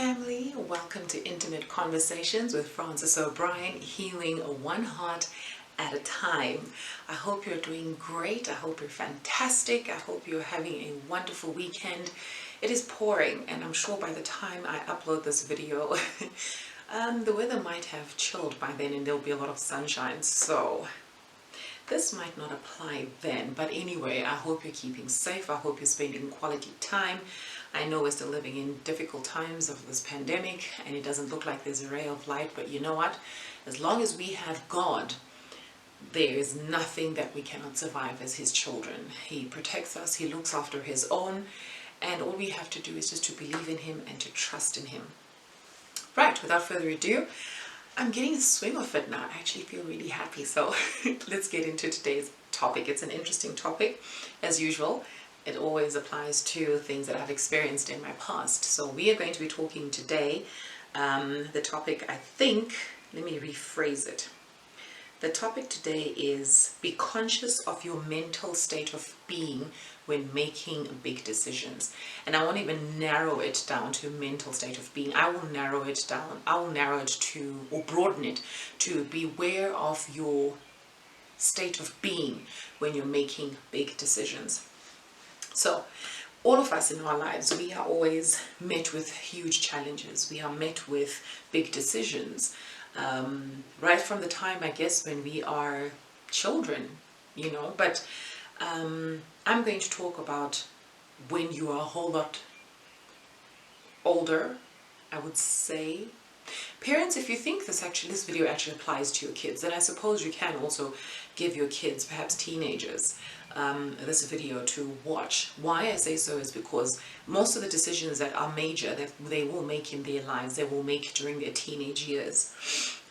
family, welcome to Intimate Conversations with Francis O'Brien, healing one heart at a time. I hope you're doing great. I hope you're fantastic. I hope you're having a wonderful weekend. It is pouring, and I'm sure by the time I upload this video the weather might have chilled by then and there'll be a lot of sunshine, so this might not apply then. But anyway, I hope you're keeping safe. I hope you're spending quality time. I know we're still living in difficult times of this pandemic and it doesn't look like there's a ray of light, but you know what? As long as we have God, there is nothing that we cannot survive as his children. He protects us, he looks after his own, and all we have to do is just to believe in him and to trust in him. Right, without further ado, I'm getting the swing of it now. I actually feel really happy. So let's get into today's topic. It's an interesting topic, as usual. It always applies to things that I've experienced in my past. So we are going to be talking today. The topic, I think, let me rephrase it. The topic today is be conscious of your mental state of being when making big decisions. And I won't even narrow it down to mental state of being. I will narrow it down. I will narrow it to, or broaden it to, beware of your state of being when you're making big decisions. So all of us in our lives, we are always met with huge challenges. We are met with big decisions. Right from the time, I guess, when we are children, you know, but I'm going to talk about when you are a whole lot older, I would say. Parents, if you think this video actually applies to your kids, then I suppose you can also give your kids, perhaps teenagers, this video to watch. Why I say so is because most of the decisions that are major, that they will make in their lives, they will make during their teenage years.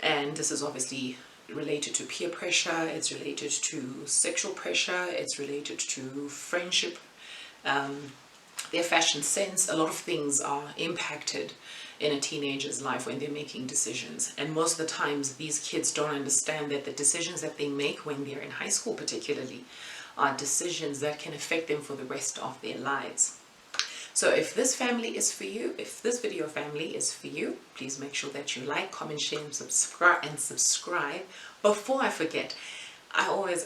And this is obviously related to peer pressure, it's related to sexual pressure, it's related to friendship, their fashion sense. A lot of things are impacted in a teenager's life when they're making decisions. And most of the times these kids don't understand that the decisions that they make when they're in high school particularly are decisions that can affect them for the rest of their lives. So if this family is for you, if this video family is for you, please make sure that you like, comment, share, and subscribe. Before I forget, I was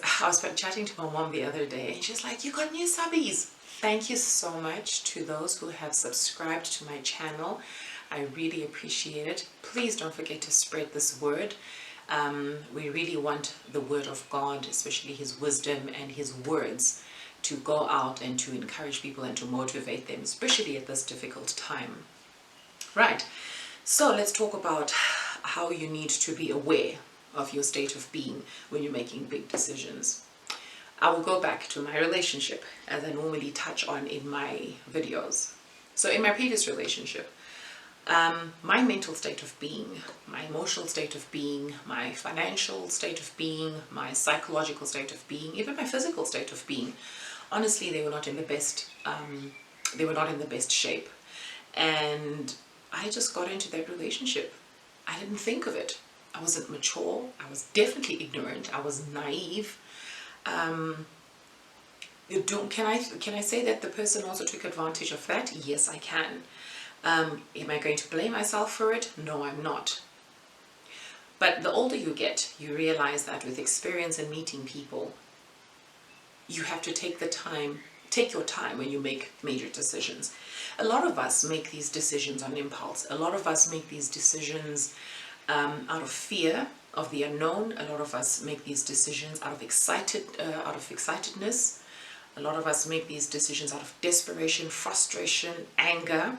chatting to my mom the other day and she's like, you got new subbies. Thank you so much to those who have subscribed to my channel. I really appreciate it. Please don't forget to spread this word. We really want the word of God, especially his wisdom and his words, to go out and to encourage people and to motivate them, especially at this difficult time. Right, so let's talk about how you need to be aware of your state of being when you're making big decisions. I will go back to my relationship, as I normally touch on in my videos. So in my previous relationship, my mental state of being, my emotional state of being, my financial state of being, my psychological state of being, even my physical state of being, honestly, they were not in the best shape. And I just got into that relationship. I didn't think of it. I wasn't mature. I was definitely ignorant. I was naive. Can I say that the person also took advantage of that? Yes, I can. Am I going to blame myself for it? No, I'm not. But the older you get, you realize that with experience and meeting people, you have to take your time when you make major decisions. A lot of us make these decisions on impulse. A lot of us make these decisions out of fear of the unknown. A lot of us make these decisions out of excitedness. A lot of us make these decisions out of desperation, frustration, anger.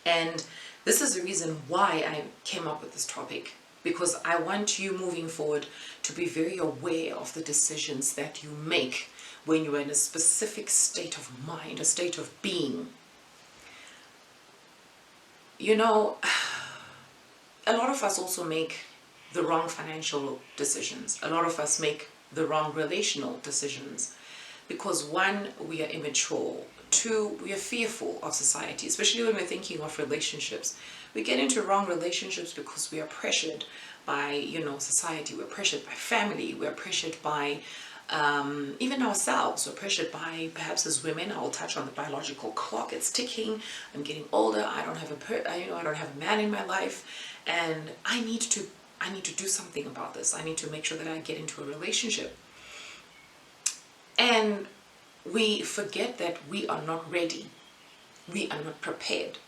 And this is the reason why I came up with this topic, because I want you moving forward to be very aware of the decisions that you make when you're in a specific state of mind, a state of being. You know, a lot of us also make the wrong financial decisions. A lot of us make the wrong relational decisions because, one, we are immature. Two, we are fearful of society, especially when we're thinking of relationships. We get into wrong relationships because we are pressured by, society. We're pressured by family. We're pressured by Even ourselves, we're pressured by, perhaps as women, I'll touch on the biological clock. It's ticking. I'm getting older. I don't have I don't have a man in my life, and I need to do something about this. I need to make sure that I get into a relationship. And we forget that we are not ready. We are not prepared.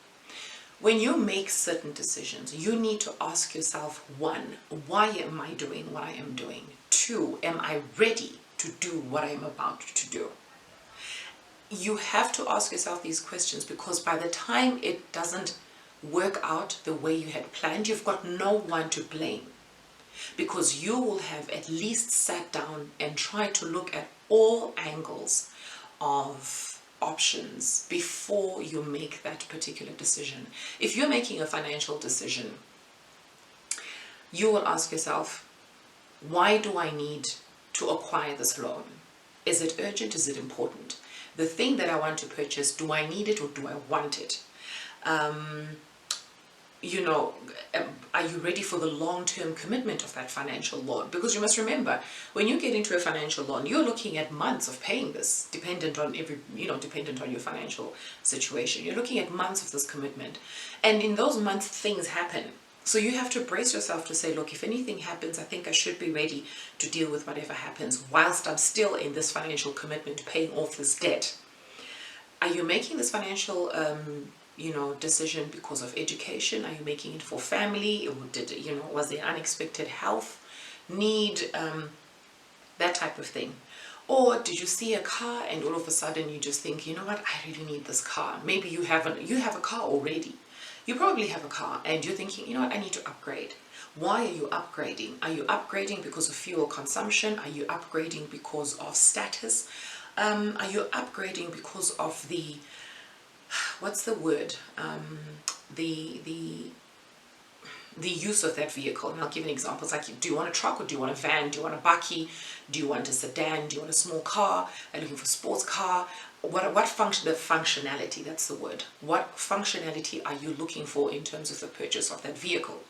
When you make certain decisions, you need to ask yourself, one, why am I doing what I am doing? Two, am I ready to do what I am about to do? You have to ask yourself these questions, because by the time it doesn't work out the way you had planned, you've got no one to blame, because you will have at least sat down and tried to look at all angles of options before you make that particular decision. If you're making a financial decision, you will ask yourself, why do I need to acquire this loan? Is it urgent? Is it important? The thing that I want to purchase, do I need it or do I want it? You know, are you ready for the long-term commitment of that financial loan? Because you must remember, when you get into a financial loan, you're looking at months of paying this, dependent on your financial situation. You're looking at months of this commitment. And in those months, things happen. So you have to brace yourself to say, look, if anything happens, I think I should be ready to deal with whatever happens whilst I'm still in this financial commitment, paying off this debt. Are you making this financial decision because of education? Are you making it for family? Or was there unexpected health need? That type of thing. Or did you see a car and all of a sudden you just think, you know what, I really need this car. Maybe you have a car already. You probably have a car and you're thinking, you know what, I need to upgrade. Why are you upgrading? Are you upgrading because of fuel consumption? Are you upgrading because of status? Are you upgrading because of the, what's the word? The use of that vehicle. And I'll give an example. It's like, do you want a truck or do you want a van? Do you want a bakkie? Do you want a sedan? Do you want a small car? Are you looking for a sports car? What function? The functionality, that's the word. What functionality are you looking for in terms of the purchase of that vehicle?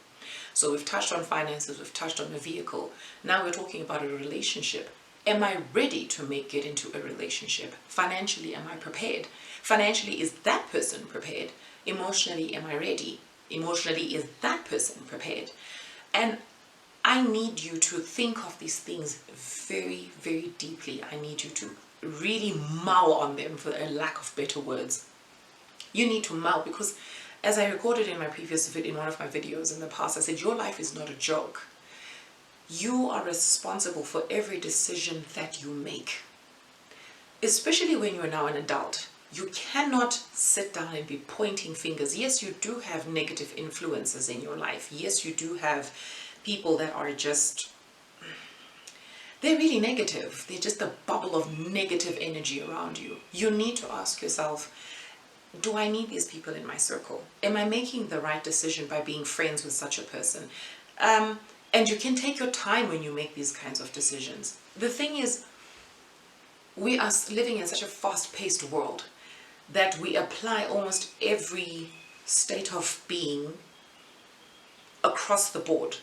So we've touched on finances, we've touched on a vehicle. Now we're talking about a relationship. Am I ready to get into a relationship? Financially, am I prepared? Financially, is that person prepared? Emotionally, am I ready? Emotionally, is that person prepared? And I need you to think of these things very, very deeply. I need you to really mull on them, for a lack of better words. You need to mull, because as I recorded in my previous video, in one of my videos in the past, I said, your life is not a joke. You are responsible for every decision that you make, especially when you're now an adult. You cannot sit down and be pointing fingers. Yes, you do have negative influences in your life. Yes, you do have people that are just, they're really negative. They're just a bubble of negative energy around you. You need to ask yourself, do I need these people in my circle? Am I making the right decision by being friends with such a person? And you can take your time when you make these kinds of decisions. The thing is, we are living in such a fast-paced world that we apply almost every state of being across the board.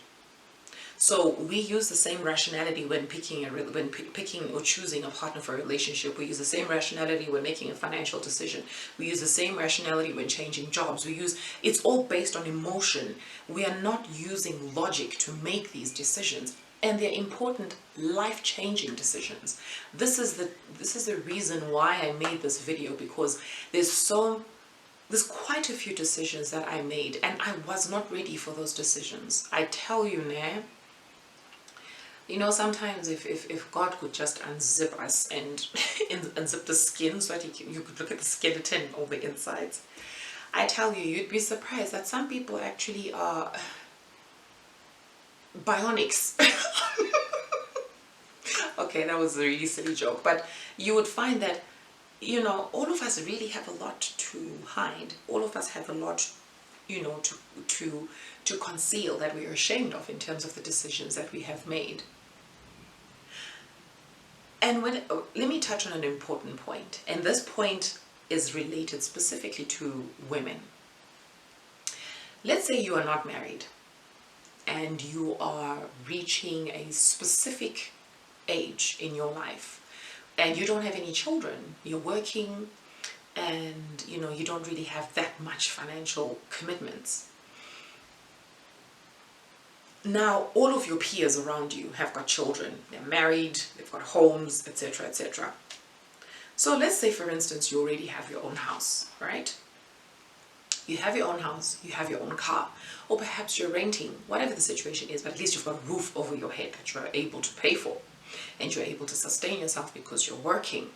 So we use the same rationality when picking or choosing a partner for a relationship. We use the same rationality when making a financial decision. We use the same rationality when changing jobs. It's all based on emotion. We are not using logic to make these decisions, and they're important, life-changing decisions. This is the reason why I made this video, because there's quite a few decisions that I made and I was not ready for those decisions. I tell you now, sometimes if God could just unzip us and unzip the skin so that you could look at the skeleton on the insides, I tell you, you'd be surprised that some people actually are bionics. Okay, that was a really silly joke, but you would find that, all of us really have a lot to hide. All of us have a lot, to conceal, that we are ashamed of in terms of the decisions that we have made. And let me touch on an important point, and this point is related specifically to women. Let's say you are not married and you are reaching a specific age in your life and you don't have any children, you're working, and you don't really have that much financial commitments. Now all of your peers around you have got children, they're married, they've got homes, etc., etc. So let's say, for instance, you already have your own house, right? You have your own house, you have your own car, or perhaps you're renting, whatever the situation is, but at least you've got a roof over your head that you're able to pay for, and you're able to sustain yourself because you're working.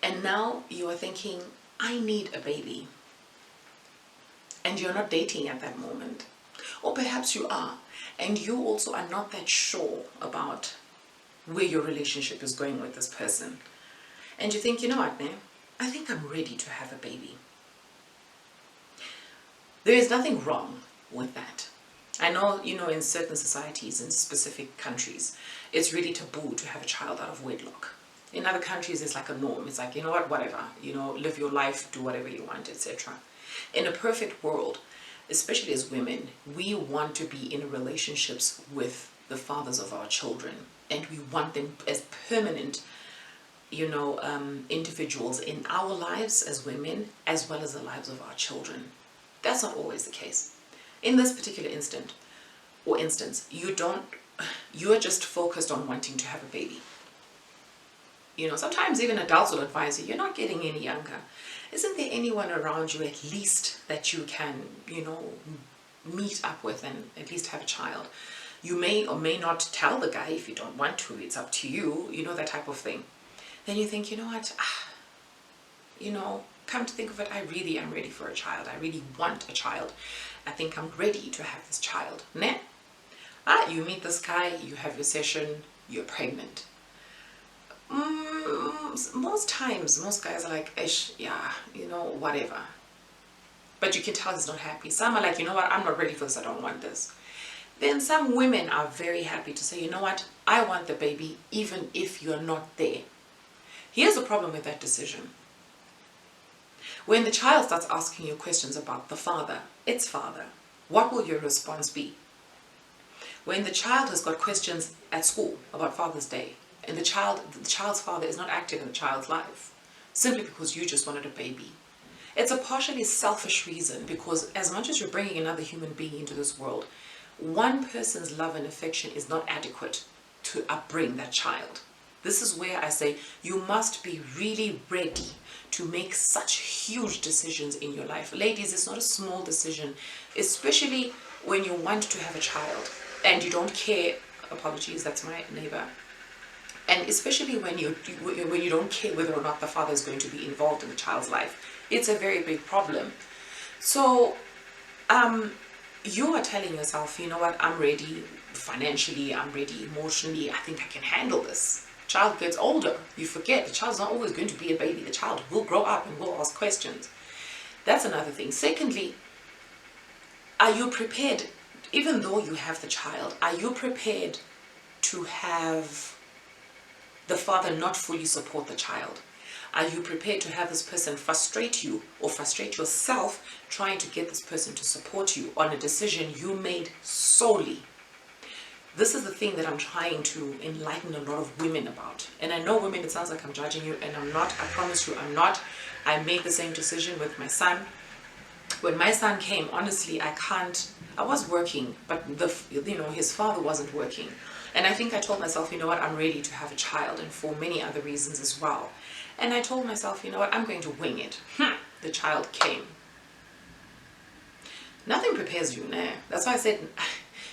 And now you are thinking, I need a baby. And you're not dating at that moment. Or perhaps you are, and you also are not that sure about where your relationship is going with this person. And you think, you know what, man, I think I'm ready to have a baby. There is nothing wrong with that. I know, in certain societies, in specific countries, it's really taboo to have a child out of wedlock. In other countries, it's like a norm. It's like, you know what, whatever, live your life, do whatever you want, etc. In a perfect world, especially as women, we want to be in relationships with the fathers of our children, and we want them as permanent, individuals in our lives as women, as well as the lives of our children. That's not always the case. In this particular instance, you're just focused on wanting to have a baby. Sometimes even adults will advise you, you're not getting any younger. Isn't there anyone around you at least that you can, meet up with and at least have a child? You may or may not tell the guy if you don't want to, it's up to you, that type of thing. Then you think, you know what, come to think of it, I really am ready for a child. I really want a child. I think I'm ready to have this child. Nah. You meet this guy, you have your session, you're pregnant. Most times, most guys are like, ish, yeah, whatever. But you can tell he's not happy. Some are like, you know what, I'm not ready for this, I don't want this. Then some women are very happy to say, you know what, I want the baby even if you're not there. Here's the problem with that decision. When the child starts asking you questions about the father, its father, what will your response be? When the child has got questions at school about Father's Day, and the child's father is not active in the child's life, simply because you just wanted a baby, it's a partially selfish reason, because as much as you're bringing another human being into this world, one person's love and affection is not adequate to upbring that child. This is where I say you must be really ready to make such huge decisions in your life. Ladies, it's not a small decision, especially when you want to have a child and you don't care. Apologies, that's my neighbor. And especially when you don't care whether or not the father is going to be involved in the child's life. It's a very big problem. So you are telling yourself, you know what, I'm ready financially, I'm ready emotionally, I think I can handle this. Child gets older, you forget the child's not always going to be a baby. The child will grow up and will ask questions. That's another thing. Secondly, are you prepared, even though you have the child, are you prepared to have the father not fully support the child? Are you prepared to have this person frustrate you or frustrate yourself trying to get this person to support you on a decision you made solely? This is the thing that I'm trying to enlighten a lot of women about. And I know, women, it sounds like I'm judging you, and I'm not. I promise you I'm not. I made the same decision with my son. When my son came, honestly, I was working, but his father wasn't working. And I think I told myself, you know what, I'm ready to have a child, and for many other reasons as well. And I told myself, you know what, I'm going to wing it. The child came. Nothing prepares you, nah. That's why I said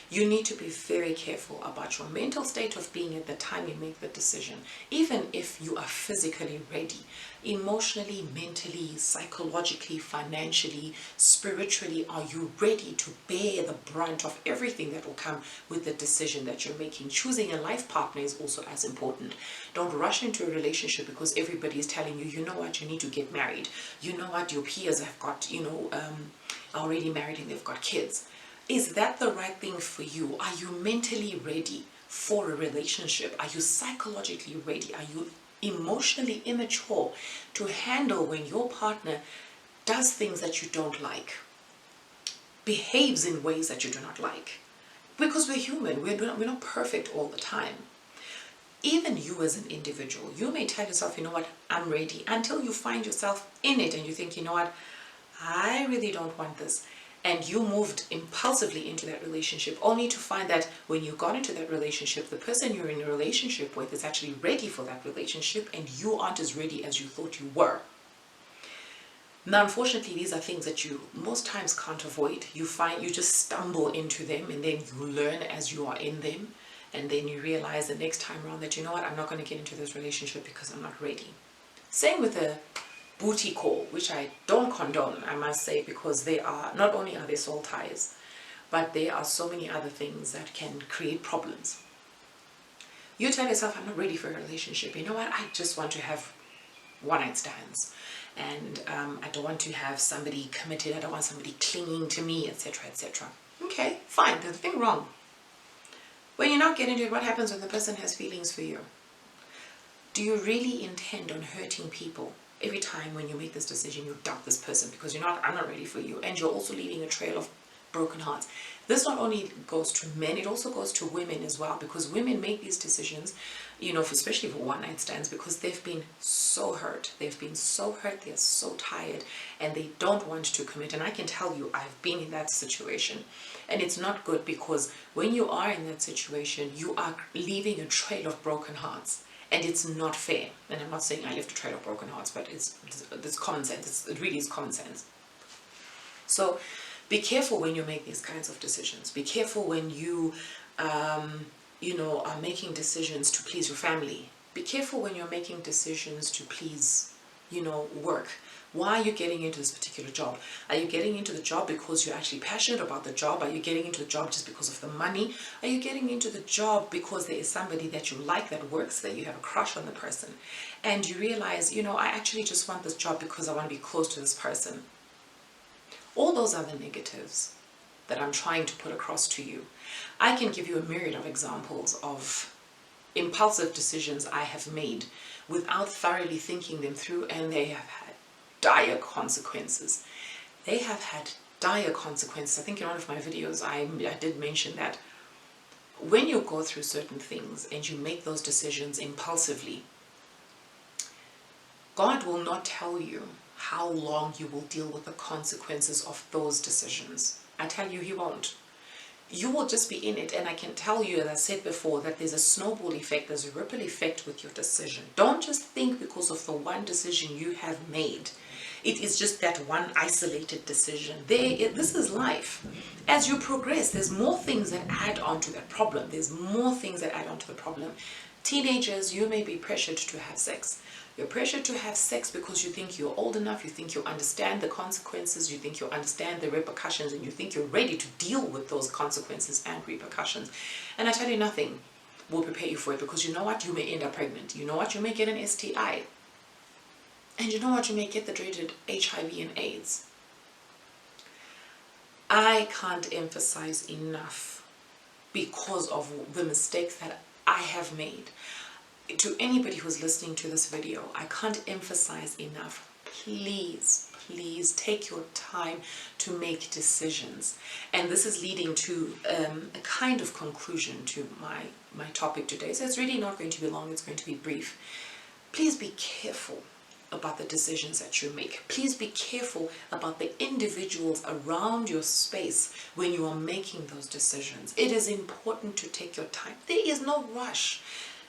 you need to be very careful about your mental state of being at the time you make the decision. Even if you are physically ready, emotionally, mentally, psychologically, financially, spiritually, are you ready to bear the brunt of everything that will come with the decision that you're making? Choosing a life partner is also as important. Don't rush into a relationship because everybody is telling you, you know what, you need to get married. You know what, your peers have got, already married and they've got kids. Is that the right thing for you? Are you mentally ready for a relationship? Are you psychologically ready? Are you emotionally immature to handle when your partner does things that you don't like, behaves in ways that you do not like, Because we're human, we're not perfect all the time. Even you as an individual, you may tell yourself, you know what, I'm ready, until you find yourself in it and you think, you know what, I really don't want this. And you moved impulsively into that relationship, only to find that when you got into that relationship, the person you're in a relationship with is actually ready for that relationship and you aren't as ready as you thought you were. Now, unfortunately, these are things that you most times can't avoid. You just stumble into them and then you learn as you are in them. And then you realize the next time around that, you know what, I'm not going to get into this relationship because I'm not ready. Same with a booty call, which I don't condone, I must say, because they are, not only are they soul ties, but there are so many other things that can create problems. You tell yourself, I'm not ready for a relationship. You know what, I just want to have one-night stands. And I don't want to have somebody committed, I don't want somebody clinging to me, etc., etc. Okay, fine, there's nothing wrong. When you're not getting into it, what happens when the person has feelings for you? Do you really intend on hurting people? Every time when you make this decision, you doubt this person because I'm not ready for you. And you're also leaving a trail of broken hearts. This not only goes to men, it also goes to women as well, because women make these decisions, you know, especially for one-night stands, because they've been so hurt. They've been so hurt, they're so tired, and they don't want to commit. And I can tell you, I've been in that situation. And it's not good, because when you are in that situation, you are leaving a trail of broken hearts. And it's not fair. And I'm not saying I left a trail of broken hearts, but it's common sense. It really is common sense. So be careful when you make these kinds of decisions. Be careful when you, are making decisions to please your family. Be careful when you're making decisions to please, work. Why are you getting into this particular job? Are you getting into the job because you're actually passionate about the job? Are you getting into the job just because of the money? Are you getting into the job because there is somebody that you like that works there, you have a crush on the person, and you realize, I actually just want this job because I want to be close to this person? All those are the negatives that I'm trying to put across to you. I can give you a myriad of examples of impulsive decisions I have made without thoroughly thinking them through, and they have had dire consequences. They have had dire consequences. I think in one of my videos I did mention that when you go through certain things and you make those decisions impulsively, God will not tell you how long you will deal with the consequences of those decisions. I tell you, He won't. You will just be in it, and I can tell you, as I said before, that there's a snowball effect, there's a ripple effect with your decision. Don't just think because of the one decision you have made. It is just that one isolated decision. This is life. As you progress, there's more things that add on to that problem. There's more things that add on to the problem. Teenagers, you may be pressured to have sex. You're pressured to have sex because you think you're old enough, you think you understand the consequences, you think you understand the repercussions, and you think you're ready to deal with those consequences and repercussions. And I tell you, nothing will prepare you for it, because you know what? You may end up pregnant. You know what? You may get an STI. And you know what? You may get the dreaded HIV and AIDS. I can't emphasize enough, because of the mistakes that I have made. To anybody who's listening to this video, I can't emphasize enough. Please, please take your time to make decisions. And this is leading to a kind of conclusion to my topic today. So it's really not going to be long, it's going to be brief. Please be careful about the decisions that you make. Please be careful about the individuals around your space when you are making those decisions. It is important to take your time. There is no rush.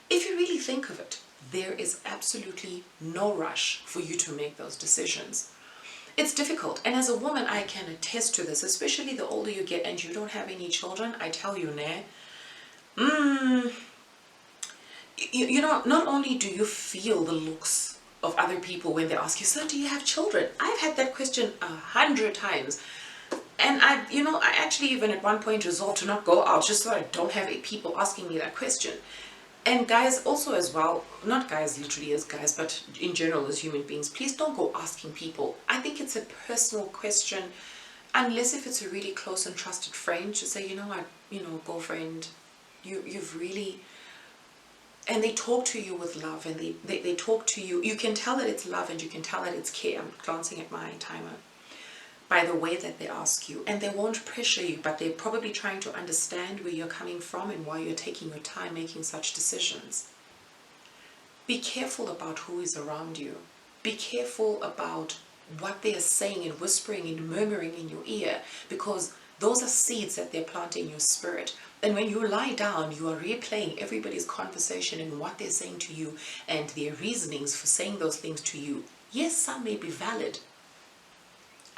If you really think of it, there is absolutely no rush for you to make those decisions. It's difficult, and as a woman I can attest to this, especially the older you get and you don't have any children. I tell you, not only do you feel the looks of other people when they ask you, so do you have children? I've had that question 100 times. And I actually even at one point resolved to not go out just so I don't have people asking me that question. And guys also as well, not guys literally as guys, but in general as human beings, please don't go asking people. I think it's a personal question, unless if it's a really close and trusted friend, to say, you know what, girlfriend, you've really, and they talk to you with love, and they talk to you. You can tell that it's love and you can tell that it's care. I'm glancing at my timer. by the way that they ask you, and they won't pressure you, but they're probably trying to understand where you're coming from and why you're taking your time making such decisions. Be careful about who is around you. Be careful about what they are saying and whispering and murmuring in your ear, because those are seeds that they're planting in your spirit. And when you lie down, you are replaying everybody's conversation and what they're saying to you and their reasonings for saying those things to you. Yes, some may be valid.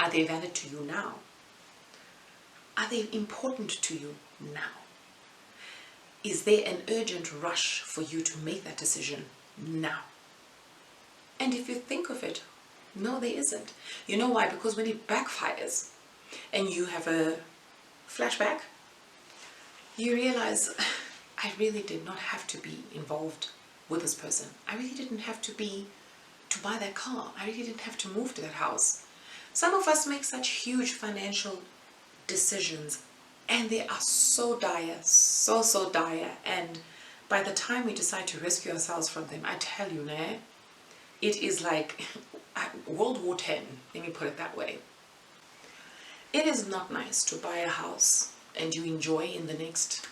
Are they valid to you now? Are they important to you now? Is there an urgent rush for you to make that decision now? And if you think of it, no, there isn't. You know why? Because when it backfires and you have a flashback, you realize, I really did not have to be involved with this person. I really didn't have to buy that car. I really didn't have to move to that house. Some of us make such huge financial decisions, and they are so dire, so dire. And by the time we decide to rescue ourselves from them, I tell you, it is like World War X, let me put it that way. It is not nice to buy a house and you enjoy in the next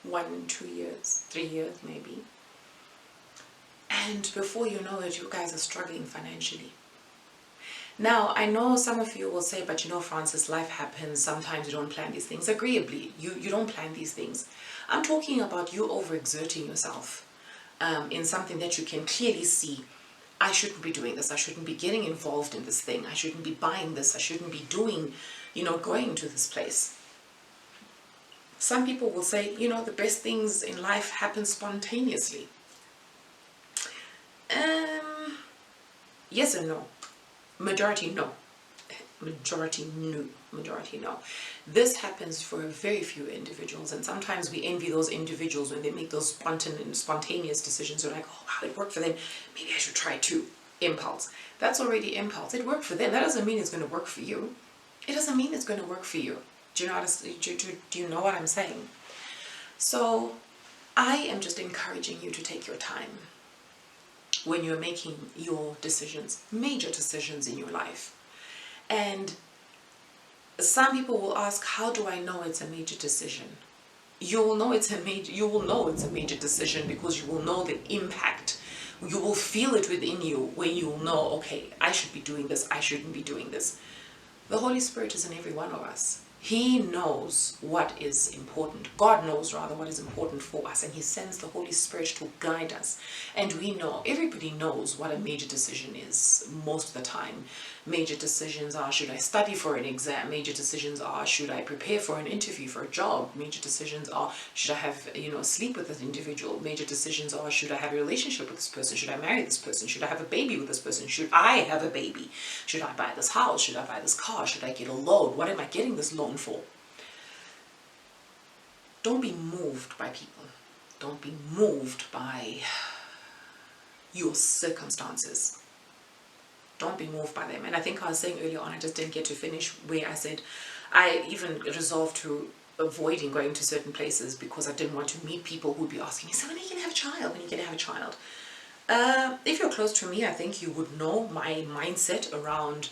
1, 2 years, 3 years maybe. And before you know it, you guys are struggling financially. Now, I know some of you will say, but you know, Francis, life happens. Sometimes you don't plan these things. Agreeably, you don't plan these things. I'm talking about you overexerting yourself in something that you can clearly see. I shouldn't be doing this. I shouldn't be getting involved in this thing. I shouldn't be buying this. I shouldn't be doing, going to this place. Some people will say, the best things in life happen spontaneously. Yes and no. Majority no. Majority no. This happens for a very few individuals, and sometimes we envy those individuals when they make those spontaneous decisions. They're like, oh wow, it worked for them, maybe I should try too. Impulse. That's already impulse. It worked for them. That doesn't mean it's going to work for you. It doesn't mean it's going to work for you. Do you know what I'm saying? So I am just encouraging you to take your time when you're making your decisions, major decisions in your life. And some people will ask, how do I know it's a major decision? You will know it's a major decision because you will know the impact. You will feel it within you when you will know, okay, I should be doing this, I shouldn't be doing this. The Holy Spirit is in every one of us. He knows what is important. God knows rather what is important for us, and He sends the Holy Spirit to guide us. And we know, everybody knows what a major decision is most of the time. Major decisions are, should I study for an exam? Major decisions are, should I prepare for an interview for a job? Major decisions are, should I have, sleep with this individual? Major decisions are, should I have a relationship with this person? Should I marry this person? Should I have a baby with this person? Should I have a baby? Should I buy this house? Should I buy this car? Should I get a loan? What am I getting this loan for? Don't be moved by people. Don't be moved by your circumstances. Don't be moved by them. And I think I was saying earlier on, I just didn't get to finish where I said I even resolved to avoiding going to certain places because I didn't want to meet people who would be asking me, so when are you going to have a child? When are you going to have a child? If you're close to me, I think you would know my mindset around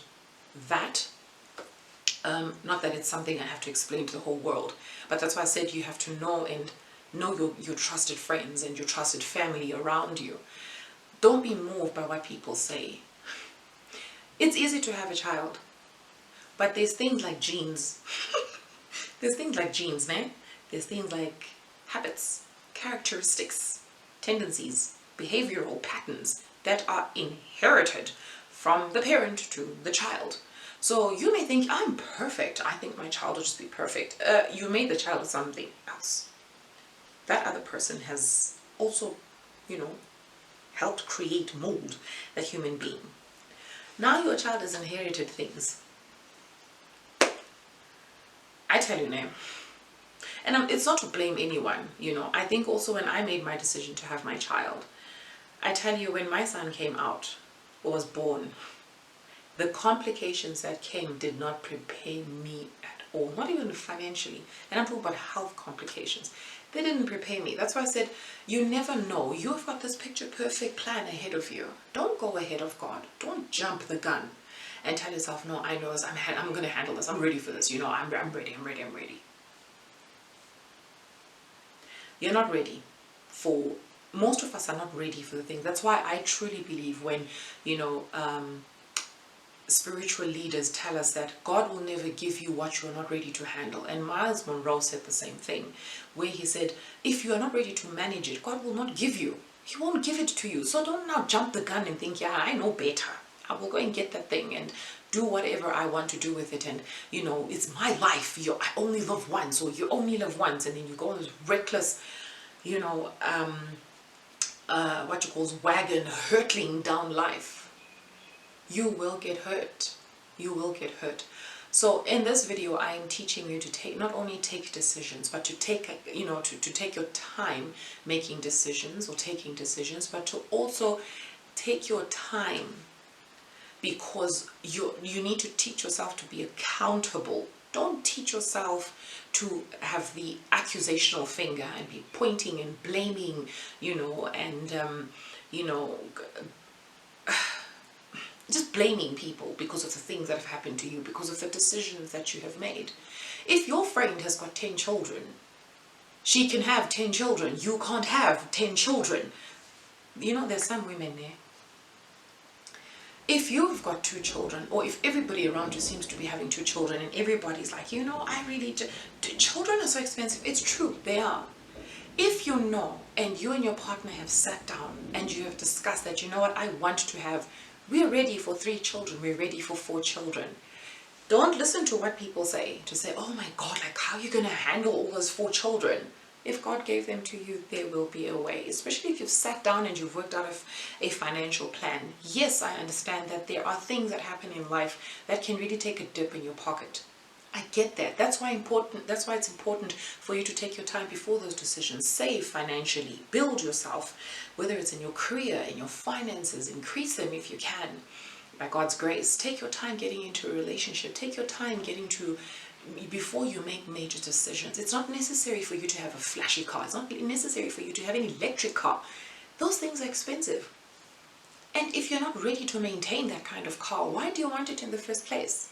that. Not that it's something I have to explain to the whole world, but that's why I said you have to know and know your trusted friends and your trusted family around you. Don't be moved by what people say. It's easy to have a child, but there's things like genes. There's things like genes, man. There's things like habits, characteristics, tendencies, behavioral patterns that are inherited from the parent to the child. So you may think, I'm perfect. I think my child will just be perfect. You made the child something else. That other person has also, helped create, mold the human being. Now your child has inherited things. I tell you now. And it's not to blame anyone, I think also when I made my decision to have my child, I tell you, when my son came out, or was born, the complications that came did not prepare me at all, not even financially. And I'm talking about health complications. They didn't prepare me. That's why I said, you never know. You've got this picture perfect plan ahead of you. Don't go ahead of God. Don't jump the gun. and tell yourself, no, I know this, I'm going to handle this, I'm ready for this, I'm ready, I'm ready, I'm ready. You're not ready for, most of us are not ready for the things. That's why I truly believe when, spiritual leaders tell us that God will never give you what you are not ready to handle. And Miles Monroe said the same thing, where he said, if you are not ready to manage it, God will not give you. He won't give it to you. So don't now jump the gun and think, yeah, I know better. I will go and get that thing and do whatever I want to do with it. And, it's my life. I only live once, or you only live once. And then you go on this reckless, wagon hurtling down life. You will get hurt. You will get hurt. So in this video, I am teaching you to not only take decisions, but to take, to take your time making decisions or taking decisions, but to also take your time, because you need to teach yourself to be accountable. Don't teach yourself to have the accusational finger and be pointing and blaming, just blaming people because of the things that have happened to you, because of the decisions that you have made. If your friend has got 10 children, she can have 10 children. You can't have 10 children. There's some women there. If you've got 2 children, or if everybody around you seems to be having 2 children, and everybody's like, children are so expensive. It's true, they are. If you know, and you and your partner have sat down and you have discussed that, I want to have, we're ready for 3 children, we're ready for 4 children. Don't listen to what people say, to say, oh my God, like, how are you going to handle all those 4 children? If God gave them to you, there will be a way, especially if you've sat down and you've worked out a financial plan. Yes, I understand that there are things that happen in life that can really take a dip in your pocket. I get that. That's why it's important for you to take your time before those decisions. Save financially, build yourself, whether it's in your career, in your finances, increase them if you can, by God's grace. Take your time getting into a relationship. Take your time before you make major decisions. It's not necessary for you to have a flashy car. It's not necessary for you to have an electric car. Those things are expensive. And if you're not ready to maintain that kind of car, why do you want it in the first place?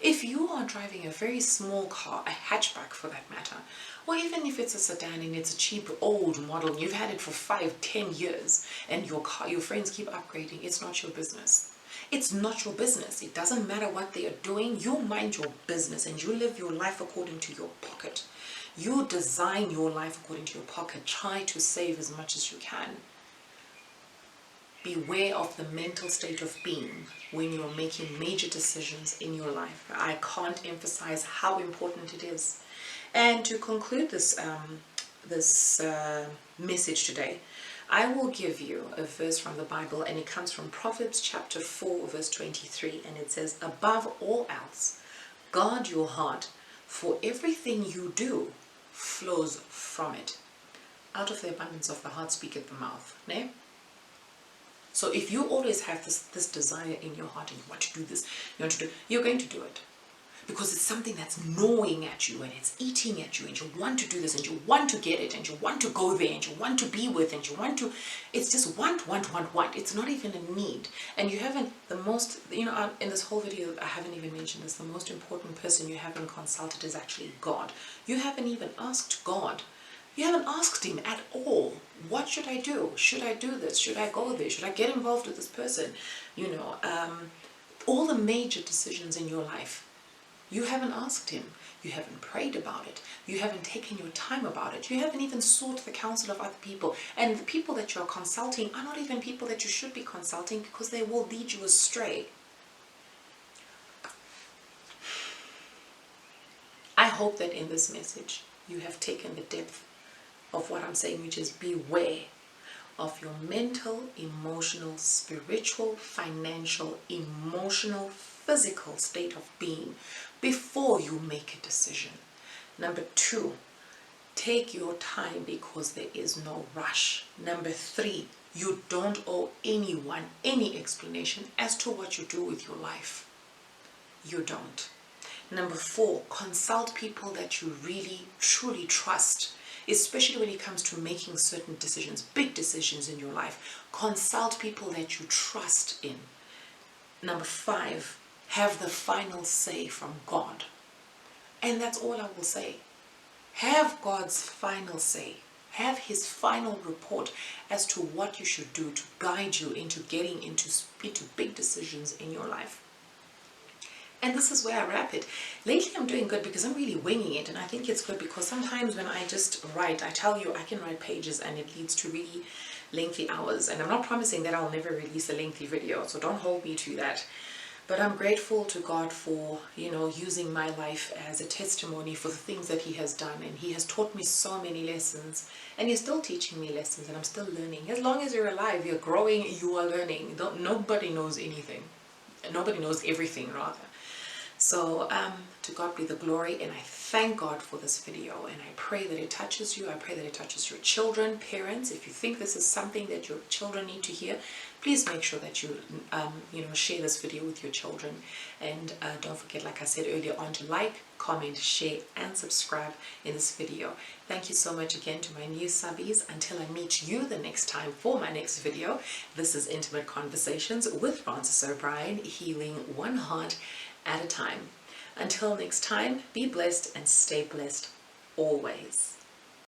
If you are driving a very small car, a hatchback for that matter, or even if it's a sedan and it's a cheap old model, and you've had it for 5-10 years, and your friends keep upgrading, it's not your business. It's not your business. It doesn't matter what they are doing. You mind your business and you live your life according to your pocket. You design your life according to your pocket. Try to save as much as you can. Beware of the mental state of being when you're making major decisions in your life. I can't emphasize how important it is. And to conclude this message today, I will give you a verse from the Bible, and it comes from Proverbs chapter 4, verse 23, and it says, above all else, guard your heart, for everything you do flows from it. Out of the abundance of the heart speaketh the mouth. Ne? So if you always have this desire in your heart and you want to do this, you're going to do it. Because it's something that's gnawing at you and it's eating at you, and you want to do this and you want to get it and you want to go there and you want to be with and you want to, it's just want. It's not even a need. And you haven't, in this whole video, I haven't even mentioned this, the most important person you haven't consulted is actually God. You haven't even asked God. You haven't asked him at all. What should I do? Should I do this? Should I go there? Should I get involved with this person? All the major decisions in your life, you haven't asked him. You haven't prayed about it. You haven't taken your time about it. You haven't even sought the counsel of other people. And the people that you're consulting are not even people that you should be consulting, because they will lead you astray. I hope that in this message you have taken the depth of what I'm saying, which is beware of your mental, emotional, spiritual, financial, emotional, physical state of being before you make a decision. Number 2, take your time, because there is no rush. Number 3, you don't owe anyone any explanation as to what you do with your life. You don't. Number 4, consult people that you really, truly trust, especially when it comes to making certain decisions, big decisions in your life. Consult people that you trust in. Number 5, have the final say from God. And that's all I will say. Have God's final say. Have his final report as to what you should do to guide you into getting into big decisions in your life. And this is where I wrap it. Lately I'm doing good because I'm really winging it, and I think it's good because sometimes when I just write, I tell you I can write pages and it leads to really lengthy hours, and I'm not promising that I'll never release a lengthy video, so don't hold me to that. But I'm grateful to God for, using my life as a testimony for the things that he has done, and he has taught me so many lessons, and he's still teaching me lessons, and I'm still learning. As long as you're alive, you're growing, you are learning. Nobody knows anything. Nobody knows everything, rather. So to God be the glory, and I thank God for this video, and I pray that it touches you. I pray that it touches your children. Parents, if you think this is something that your children need to hear, please make sure that you share this video with your children, and don't forget, like I said earlier on, to like, comment, share and subscribe in this video. Thank you so much again to my new subbies. Until I meet you the next time for my next video, this is Intimate Conversations with Frances O'Brien, healing one heart at a time. Until next time, be blessed and stay blessed always.